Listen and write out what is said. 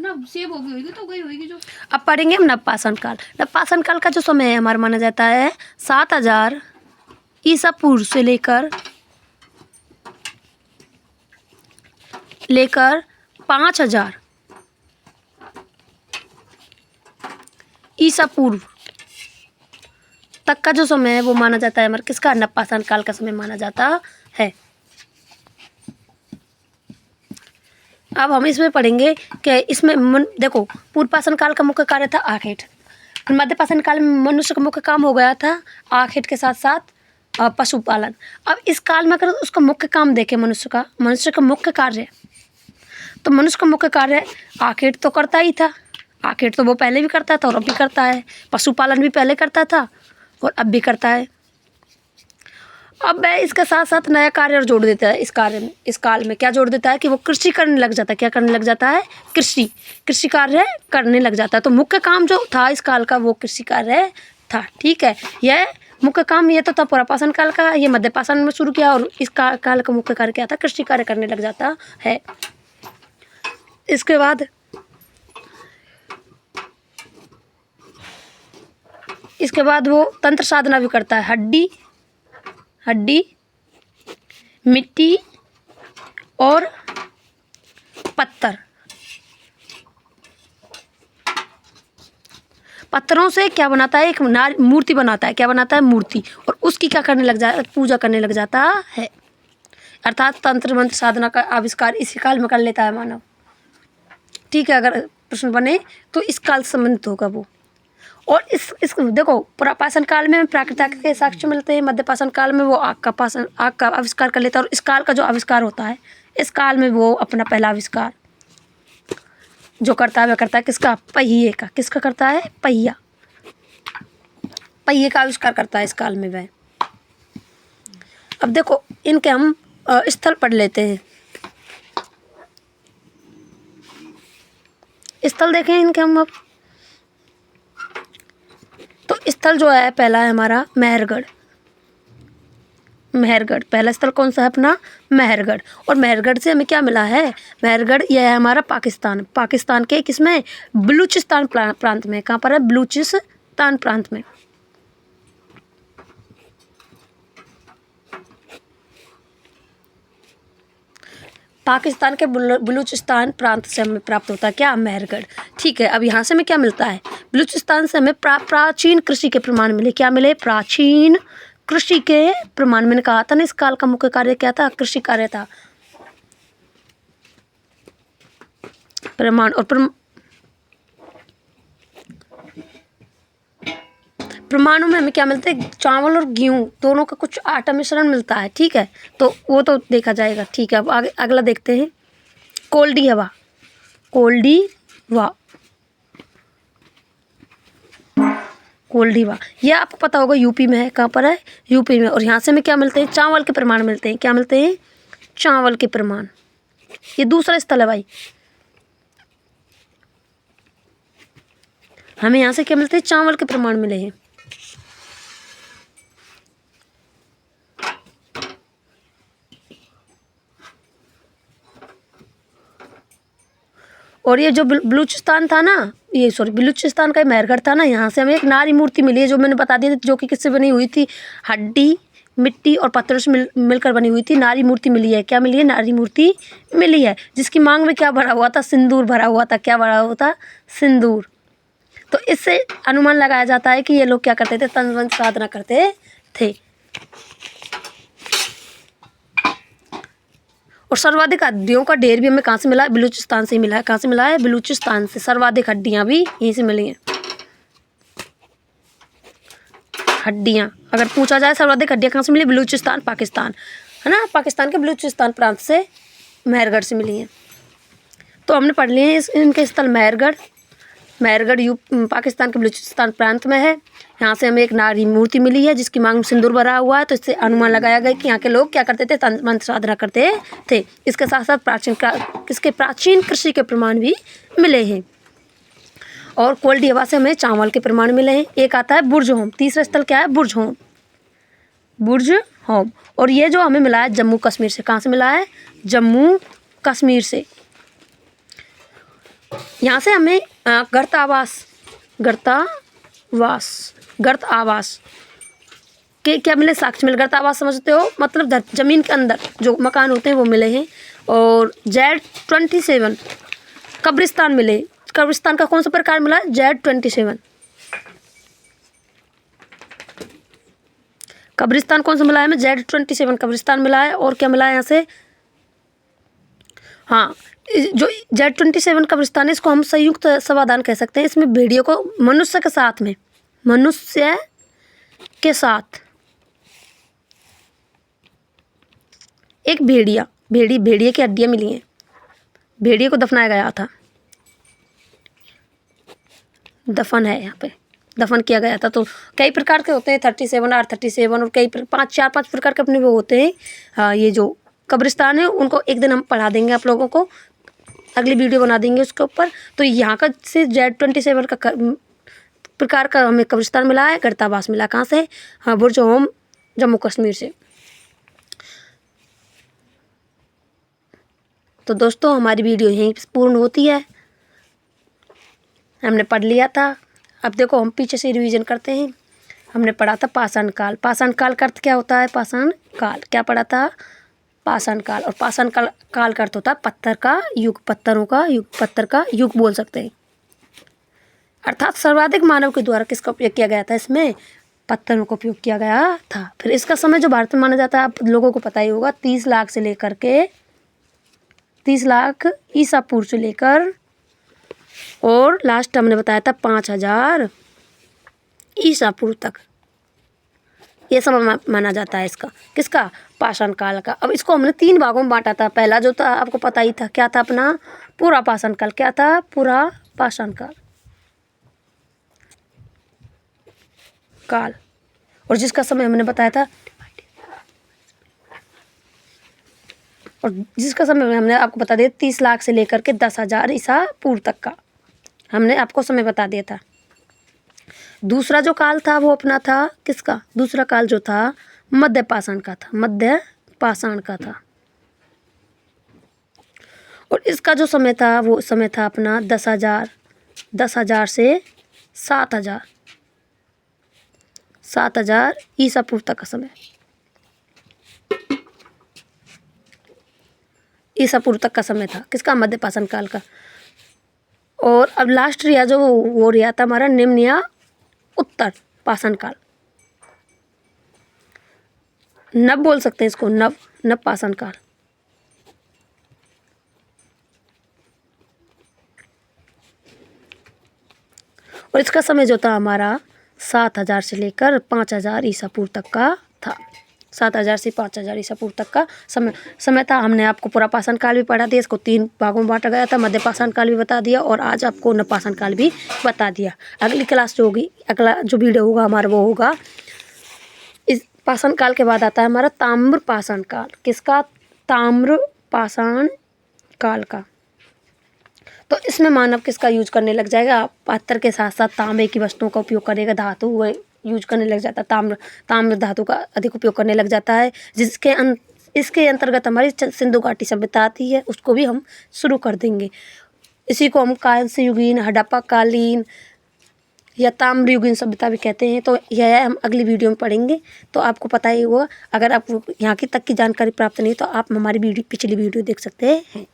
ना सेव हो गई होगी तो गई होगी जो। अब पढ़ेंगे हम नवपाषाण काल। नवपाषाण काल का जो समय है हमारा माना जाता है 7000 ईसा पूर्व से लेकर 5000 ईसा पूर्व तक का जो समय है वो माना जाता है हमारा किसका, नवपाषाण काल का समय माना जाता है। अब हम इसमें पढ़ेंगे कि इसमें देखो पूर्वपाषाण काल का मुख्य कार्य था आखेट। मध्यपाषाण काल में मनुष्य का मुख्य काम हो गया था आखेट के साथ साथ पशुपालन। अब इस काल में अगर उसका मुख्य काम देखें मनुष्य का मुख्य कार्य, तो मनुष्य का मुख्य कार्य आखेट तो करता ही था। आखेट तो वो पहले भी करता था और अब भी करता है। पशुपालन भी पहले करता था और अब भी करता है। अब वह इसके साथ साथ नया कार्य और जोड़ देता है। इस काल में क्या जोड़ देता है कि वो कृषि करने लग जाता है। क्या करने लग जाता है? कृषि कार्य करने लग जाता है। तो मुख्य काम जो था इस काल का वो कृषि कार्य था। ठीक है, यह मुख्य काम ये तो था पुरापाषाण काल का, ये मध्यपाषाण में शुरू किया और इस काल का मुख्य कार्य क्या था? कृषि कार्य करने लग जाता है। इसके बाद वो तंत्र साधना भी करता है। हड्डी, मिट्टी और पत्थरों से क्या बनाता है? एक मूर्ति बनाता है। क्या बनाता है? मूर्ति। और उसकी क्या करने लग जाता है? पूजा करने लग जाता है। अर्थात तंत्र मंत्र साधना का आविष्कार इसी काल में कर लेता है मानव। ठीक है, अगर प्रश्न बने तो इस काल से संबंधित होगा वो। और इस देखो पुरापाषाण काल में प्राकृतिक के साक्ष्य मिलते हैं। मध्यपाषाण काल में वो आग का आविष्कार कर लेता है। और इस काल का जो आविष्कार होता है, इस काल में वो अपना पहला आविष्कार जो करता है वह करता है किसका? पहिए का। किसका करता है? पहिए का आविष्कार करता है इस काल में वह। अब देखो इनके हम स्थल पढ़ लेते हैं। स्थल देखें इनके हम अब। तो स्थल जो है पहला है हमारा मेहरगढ़। पहला स्थल कौन सा है अपना? मेहरगढ़। और मेहरगढ़ से हमें क्या मिला है? मेहरगढ़ यह है हमारा पाकिस्तान के किसमें? बलूचिस्तान प्रांत में। कहाँ पर है? बलूचिस्तान प्रांत में। पाकिस्तान के बलूचिस्तान प्रांत से हमें प्राप्त होता है क्या? मेहरगढ़। ठीक है, अब यहाँ से हमें क्या मिलता है? बलूचिस्तान से हमें प्राचीन कृषि के प्रमाण मिले। क्या मिले? प्राचीन कृषि के प्रमाण। मैंने कहा था ना इस काल का मुख्य कार्य क्या था? कृषि कार्य था। प्रमाण और प्रमाणों में हमें क्या मिलता है? चावल और गेहूं दोनों का कुछ आटा मिश्रण मिलता है। ठीक है, तो वो तो देखा जाएगा। ठीक है, अब आगे अगला देखते हैं। कोल्डी हवा ये आपको पता होगा यूपी में है। कहाँ पर है? यूपी में। और यहाँ से हमें क्या मिलते हैं? चावल के प्रमाण मिलते हैं। क्या मिलते हैं? चावल के प्रमाण। ये दूसरा स्थल है भाई। हमें यहाँ से क्या मिलते हैं? चावल के प्रमाण मिले हैं। और ये जो बलूचिस्तान था ना, बलूचिस्तान का मेहरगढ़ था ना, यहाँ से हमें एक नारी मूर्ति मिली है जो मैंने बता दी थी, जो कि किससे बनी हुई थी? हड्डी, मिट्टी और पत्थरों से मिलकर बनी हुई थी। नारी मूर्ति मिली है। क्या मिली है? नारी मूर्ति मिली है, जिसकी मांग में क्या भरा हुआ था? सिंदूर भरा हुआ था। क्या भरा हुआ था? सिंदूर। तो इससे अनुमान लगाया जाता है कि ये लोग क्या करते थे? तंत्र मंत्र साधना करते थे। और सर्वाधिक हड्डियों का ढेर भी हमें कहाँ से मिला है? बलूचिस्तान से ही मिला है। कहाँ से मिला है? बलूचिस्तान से। सर्वाधिक हड्डियाँ भी यहीं से मिली हैं। हड्डियाँ अगर पूछा जाए सर्वाधिक हड्डियाँ कहाँ से मिली? बलूचिस्तान, पाकिस्तान है ना। पाकिस्तान के बलूचिस्तान प्रांत से मेहरगढ़ से मिली हैं। तो हमने पढ़ लिए हैं इनके स्थल। मेहरगढ़ पाकिस्तान के बलूचिस्तान प्रांत में है। यहाँ से हमें एक नारी मूर्ति मिली है जिसकी मांग में सिंदूर भरा हुआ है। तो इससे अनुमान लगाया गया कि यहाँ के लोग क्या करते थे? तंत्र मंत्र साधना करते थे। इसके साथ साथ प्राचीन कृषि के प्रमाण भी मिले हैं। और कोल्डी हवा से हमें चावल के प्रमाण मिले हैं। एक आता है बुर्ज होम। तीसरा स्थल क्या है? बुर्ज होम। और ये जो हमें मिला है जम्मू कश्मीर से। कहाँ से मिला है? जम्मू कश्मीर से। यहाँ से हमें गर्त आवास के क्या मिले, साक्ष्य मिले। गर्त आवास समझते हो, मतलब जमीन के अंदर जो मकान होते हैं वो मिले हैं। और Z27 कब्रिस्तान मिले। कब्रिस्तान का कौन सा प्रकार मिला? Z27 कब्रिस्तान कौन सा मिला है हमें? Z27 कब्रिस्तान मिला है। और क्या मिला है यहाँ से? हाँ, जो Z27 कब्रिस्तान है इसको हम संयुक्त समाधान कह सकते हैं। इसमें भेड़ियों को मनुष्य के साथ एक भेड़िए की हड्डियाँ मिली हैं। भेड़िए को दफनाया गया था, दफन है यहाँ पे, दफन किया गया था। तो कई प्रकार के होते हैं, 37 R37 और कई 4-5 प्रकार के अपने वो होते हैं। हाँ, ये जो कब्रिस्तान है उनको एक दिन हम पढ़ा देंगे आप लोगों को, अगली वीडियो बना देंगे उसके ऊपर। तो यहाँ का से Z27 का प्रकार का हमें कब्रिस्तान मिला है। गर्तावास मिला कहाँ से? हाँ, बुर्ज होम जम्मू कश्मीर से। तो दोस्तों हमारी वीडियो यहीं पूर्ण होती है। हमने पढ़ लिया था, अब देखो हम पीछे से रिवीजन करते हैं। हमने पढ़ा था पाषाण काल। पाषाण काल का अर्थ क्या होता है? पाषाण काल क्या पढ़ा था? पाषाण काल। और पाषाण काल का अर्थ होता है पत्थर का युग, पत्थरों का युग, पत्थर का युग बोल सकते हैं। अर्थात सर्वाधिक मानव के द्वारा किसका उपयोग किया गया था? इसमें पत्थरों का उपयोग किया गया था। फिर इसका समय जो भारत में माना जाता है, आप लोगों को पता ही होगा, 30 लाख से लेकर के 30 लाख ईसा पूर्व से लेकर और लास्ट हमने बताया था 5000 ईसा पूर्व तक ये समय माना जाता है इसका। किसका? पाषाण काल का। अब इसको हमने 3 भागों में बांटा था। पहला जो था आपको पता ही था, क्या था अपना? पूरा पाषाण काल। क्या था? पूरा पाषाण काल। और जिसका समय हमने बताया था, और जिसका समय हमने आपको बता दिया 30 लाख से लेकर के 10,000 ईसा पूर्व तक का हमने आपको समय बता दिया था। दूसरा जो काल था वो अपना था किसका? दूसरा काल जो था मध्य पाषाण का था, मध्य पाषाण का था। और इसका जो समय था वो समय था अपना 10,000 से 7,000 ईसा पूर्व तक का समय, ईसा पूर्व तक का समय था। किसका? मध्य पाषाण काल का। और अब लास्ट रिया जो वो रिया था हमारा निम्न या उत्तर पाषाण काल। नव बोल सकते हैं इसको, नव पाषाण काल। और इसका समय जो था हमारा 7,000 से लेकर 5,000 ईसा पूर्व तक का था। 7,000 से 5,000 ईसा पूर्व तक का समय था। हमने आपको पूरा पाषाण काल भी पढ़ा दिया, इसको 3 भागों में बांटा गया था। मध्य पाषाण काल भी बता दिया और आज आपको नव पाषाण काल भी बता दिया। अगली क्लास जो होगी, अगला जो वीडियो होगा हमारा वो होगा, इस पाषाण काल के बाद आता है हमारा ताम्र पाषाण काल। किसका? ताम्र पाषाण काल का। तो इसमें मानव किसका यूज करने लग जाएगा? पत्थर के साथ साथ तांबे की वस्तुओं का उपयोग करेगा, धातु वह यूज करने लग जाता है। ताम्र धातु का अधिक उपयोग करने लग जाता है, इसके अंतर्गत हमारी सिंधु घाटी सभ्यता आती है, उसको भी हम शुरू कर देंगे। इसी को हम कांस्य युगीन, हड़प्पा कालीन या ताम्र युगीन सभ्यता भी कहते हैं। तो यह हम अगली वीडियो में पढ़ेंगे। तो आपको पता ही होगा, अगर आपको यहाँ की तक की जानकारी प्राप्त नहीं तो आप हमारी पिछली वीडियो देख सकते हैं।